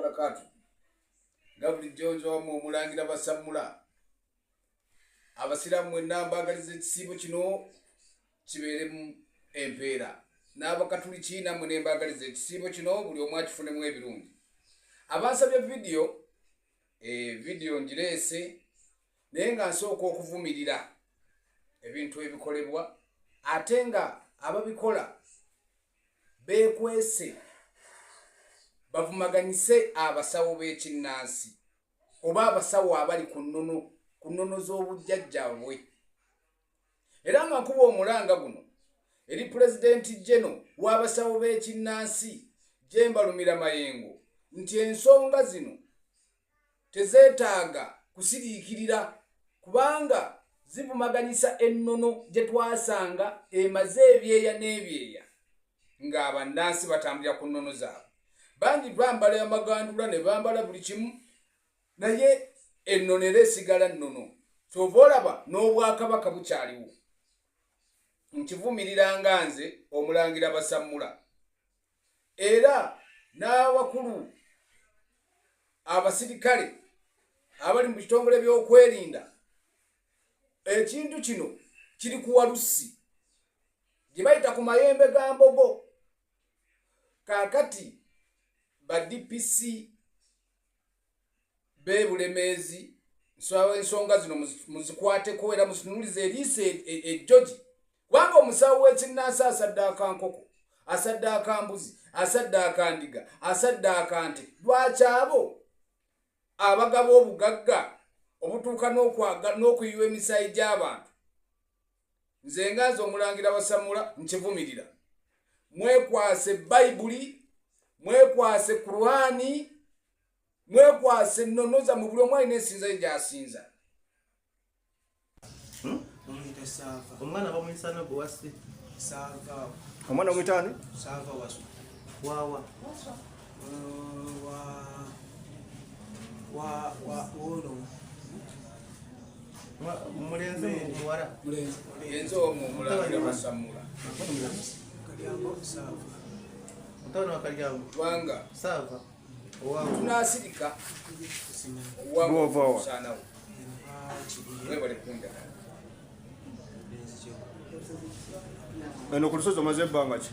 barakatu. Gavuli Jonzo wamu Mulangira Basamula. Abasiramu mbagaliza ekisibo kino kibeere empeera. N'abakatuliki namwe ne mbagaliza ekisibo kino buli omu akifunemu ebirungi. Abansabye video ngireese naye nga nsooka okuvumirira ebintu ebikolebwa ate nga ababikola beekwese bavumaganyise abasawo b'ekinnansi oba abasawo abali ku nnono z'obujjajjabwe. Era nga nkuba omulanga guno eri Pulezidenti General w'abasawo b'ekinnansi Jembalumira Mayengo nti ensonga zino tezeetaaga kusiriikirira kubanga zivumaganyisa ennono gye twasanga emaze ebyeya n'ebyeya ng'abannansi batambulira ku nnono zaabwe. Bangi bambala amagandula ne bambala buli kimu naye ennono era esigala nnono. Kyova olaba n'obwakabaka bukyaliwo. Nkivumirira nga nze Omulangira Basamula era n'abakulu abasirikale abali mu bitongole by'okwerinda ekintu kino kiri ku Walusi gye bayita ku mayembe ga mbogo. Kaakati ba DPC bebulemeezi ensonga zino muzikwateko era musinulize eriise ejjogi kubanga omusawo w'ekinnansi asadde akankoko, asadde akambuzi, asadde akandiga, asadde akante. Lwaki abo abagaba obugagga obutuuka n'okuyiwa emisayi gy'abantu? Nze nga nze Omulangira Basamula nkivumirira. Mwekwase Bayibuli, mwekwase Kurani, mwekwase nnono zammwe buli omu alina ensinza ye gy'asinza. Omwana bamulisana bwasi Sava. Omwana omwitaani? Sava wasu. wawa Ono. mulenzi muwala Yenze omwo Omulangira Basamula. Kalyango Sava. mutawano wa Kalyango Kubanga Sava tunasirika wamusanawo webale kunda. Eno ku lusozi omaze ebbanga ki?